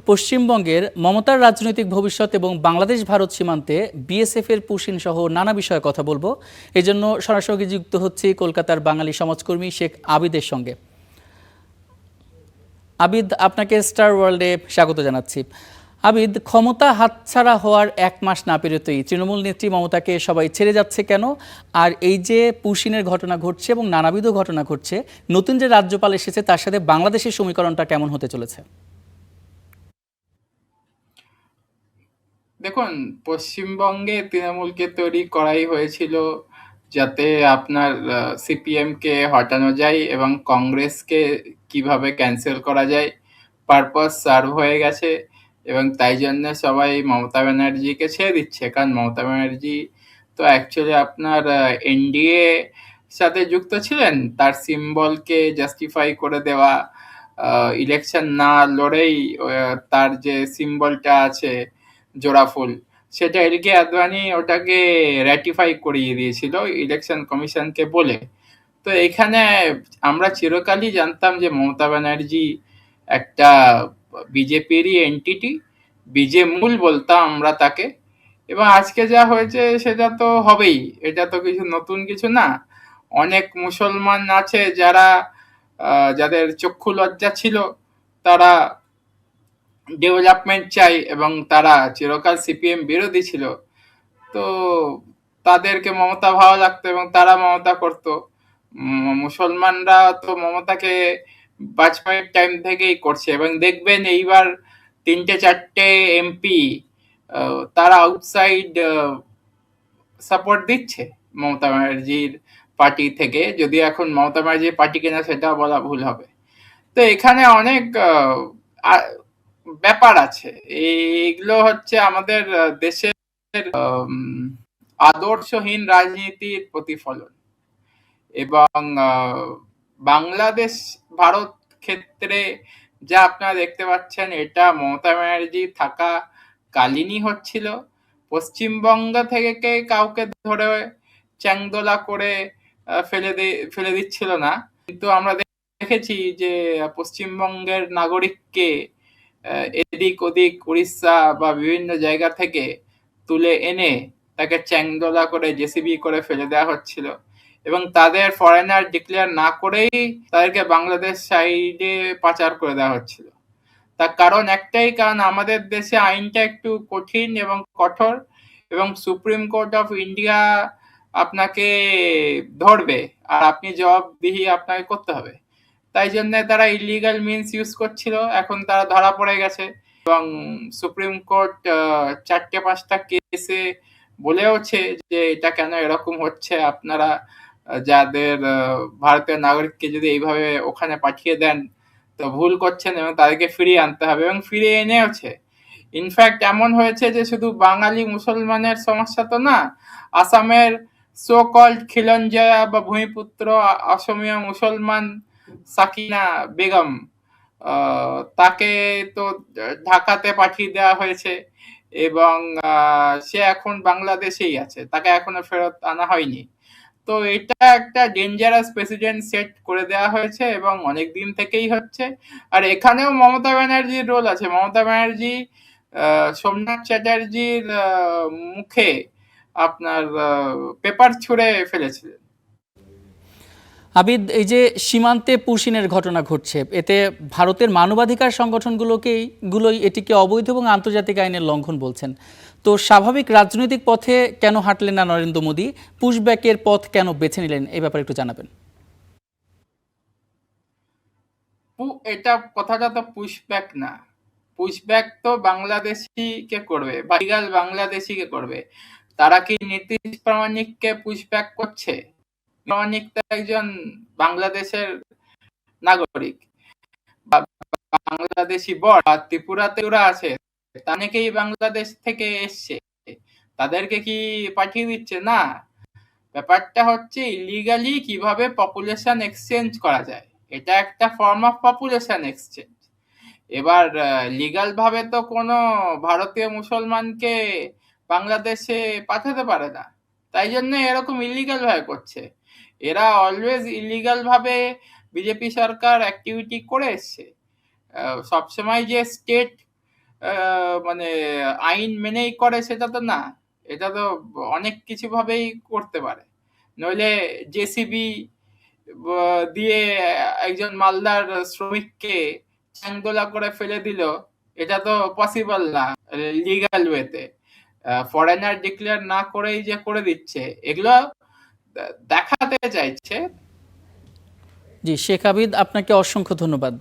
পশ্চিমবঙ্গের মমতার রাজনৈতিক ভবিষ্যৎ এবং বাংলাদেশ ভারত সীমান্তে বিএসএফ এর পুশিন সহ নানা বিষয়ে কথা বলবো। এজন্য সরাসরি যুক্ত হচ্ছে কলকাতার বাঙালি সমাজকর্মী শেখ আবিদের সঙ্গে। আবিদ, আপনাকে স্টার ওয়ার্ল্ডে স্বাগত জানাচ্ছি। আবিদ, ক্ষমতা হাতছাড়া হওয়ার 1 মাস না পেরোতেই তৃণমূল নেত্রী মমতাকে সবাই ছেড়ে যাচ্ছে কেন? আর এই যে পুশিনের ঘটনা ঘটছে এবং নানাবিধ ঘটনা ঘটছে, নতুন যে রাজ্যপাল এসেছে তার সাথে বাংলাদেশের সমীকরণটা কেমন হতে চলেছে? দেখুন, পশ্চিমবঙ্গে তৃণমূলকে তৈরি করাই হয়েছিল যাতে আপনার সিপিএমকে হটানো যায় এবং কংগ্রেসকে কিভাবে ক্যান্সেল করা যায়, পারপাস সার্ভ হয়ে গেছে। এবং তাই জন্য সবাই মমতা ব্যানার্জিকে ছেড়ে দিচ্ছে, কারণ মমতা ব্যানার্জি তো অ্যাকচুয়ালি আপনার এনডিএ সাথে যুক্ত ছিলেন। তার সিম্বলকে জাস্টিফাই করে দেওয়া, ইলেকশন না লড়েই তার যে সিম্বলটা আছে জোড়া ফুল, সেটা এলকে আদবানি ওটাকে র্যাটিফাই করিয়ে দিয়েছিল ইলেকশন কমিশনকে বলে। তো এখানে আমরা চিরকালই জানতাম যে মমতা ব্যানার্জি একটা বিজেপিরই এন্টিটি, বিজে মূল বলতাম আমরা তাকে। এবং আজকে যা হয়েছে সেটা তো হবেই, এটা তো কিছু নতুন কিছু না। অনেক মুসলমান আছে যারা যাদের চক্ষু লজ্জা ছিল, তারা ডেভেলপমেন্ট চাই এবং তারা চিরকাল সিপিএম বিরোধী ছিল। তো তাদেরকে মমতা ভালো লাগতো এবং তারা মমতা করত। মুসলমানরা তো মমতাকে বাজপেয়ীর টাইম থেকেই করছে এবং দেখবেন এইবার 3-4টে এমপি তারা আউটসাইড সাপোর্ট দিচ্ছে মমতা ব্যানার্জির পার্টি থেকে, যদি এখন মমতা ব্যানার্জির পার্টি কিনা সেটা বলা ভুল হবে। তো এখানে অনেক ব্যাপার আছে। এইগুলো হচ্ছে আমাদের দেশের আদর্শহীন রাজনীতির প্রতিফলন। এবং বাংলাদেশ ভারত ক্ষেত্রে যা আপনারা দেখতে পাচ্ছেন, এটা মমতা ব্যানার্জি থাকা কালীনই হচ্ছিল। পশ্চিমবঙ্গ থেকে কাউকে ধরে চ্যাংদোলা করে ফেলে দিচ্ছিল না, কিন্তু আমরা দেখেছি যে পশ্চিমবঙ্গের নাগরিককে এদিক ওদিক উড়িষ্যা বা বিভিন্ন জায়গা থেকে তুলে এনে তাকে চ্যাংদোলা করে জেসিবি করে ফেলে দেওয়া হচ্ছিল এবং তাদের ফরেনার ডিক্লেয়ার না করেই তাদেরকে বাংলাদেশ সাইডে পাচার করে দেওয়া হচ্ছিল। তার কারণ একটাই, কারণ আমাদের দেশে আইনটা একটু কঠিন এবং কঠোর এবং সুপ্রিম কোর্ট অফ ইন্ডিয়া আপনাকে ধরবে আর আপনি জবাবদিহি আপনাকে করতে হবে। তাই জন্য তারা ইলিগাল মিনস ইউজ করছিল, এখন তারা ধরা পড়ে গেছে এবং সুপ্রিম কোর্ট 4-5টা কেসে বলেওছে যে এটা কেন এরকম হচ্ছে, আপনারা যাদের ভারতীয় নাগরিককে যদি এইভাবে ওখানে পাঠিয়ে দেন তো ভুল করছেন এবং তাদেরকে ফিরিয়ে আনতে হবে, এবং ফিরিয়ে এনেওছে। ইনফ্যাক্ট এমন হয়েছে যে শুধু বাঙালি মুসলমানের সমস্যা তো না, আসামের সো কল্ড খিলঞ্জয়া বা ভূমিপুত্র অসমীয় মুসলমান সাকিনা বেগম, তাকে তো ঢাকাতে পাঠিয়ে দেওয়া হয়েছে এবং সে এখন বাংলাদেশেই আছে, তাকে এখনো ফেরত আনা হয়নি। তো এটা একটা ডেঞ্জারাস প্রেসিডেন্ট সেট করে দেওয়া হয়েছে এবং অনেক দিন থেকেই হচ্ছে। আর এখানেও মমতা ব্যানার্জির রোল আছে। মমতা ব্যানার্জি সোমনাথ চ্যাটার্জির মুখে আপনার পেপার ছুঁড়ে ফেলেছিলেন। আবিদ, এই যে সীমান্তে পুশিনের ঘটনা ঘটছে, এতে ভারতের মানবাধিকার সংগঠনগুলোই এটিকে অবৈধ এবং আন্তর্জাতিক আইনের লঙ্ঘন বলছেন। তো স্বাভাবিক রাজনৈতিক পথে কেন হাঁটলেন না নরেন্দ্র মোদী? পুশব্যাকের পথ কেন বেছে নিলেন, এই ব্যাপারে একটু জানাবেন। এটা কথাটা তো পুশব্যাক না। পুশব্যাক তো বাংলাদেশি কে করবে বা লিগাল বাংলাদেশি কে করবে। তারা কি নীতিশ প্রামাণিককে পুশব্যাক করছে? প্রামাণিক তো একজন বাংলাদেশের নাগরিক বা বাংলাদেশি বর বা ত্রিপুরাতে ওরা আছে, অনেকেই বাংলাদেশ থেকে এসছে, তাদেরকে কি পাঠিয়ে দিচ্ছে? না। ব্যাপারটা হচ্ছে ইলিগালি কিভাবে পপুলেশন এক্সচেঞ্জ করা যায়, এটা একটা ফর্ম অফ পপুলেশন এক্সচেঞ্জ। এবার লিগাল ভাবে তো কোনো ভারতীয় মুসলমানকে বাংলাদেশে পাঠাতে পারে না, তাই জন্য এরকম ইলিগাল ভাবে করছে। এরা অলওয়েজ ইলিগাল ভাবে বিজেপি সরকার অ্যাক্টিভিটি করে এসছে। সবসময় যে স্টেট মানে আইন মেনেই করে সেটা তো না। এটা তো অনেক কিছু ভাবেই করতে পারে। নইলে জেসিবি দিয়ে একজন মালদার শ্রমিককে চ্যাংদোলা করে ফেলে দিল, এটা তো পসিবল না লিগ্যাল ওয়েতে। ফরেনার ডিক্লেয়ার না করেই যে করে দিচ্ছে, এগুলো দেখাতে চাইছে। জি, শেখ আবিদ, আপনাকে অসংখ্য ধন্যবাদ।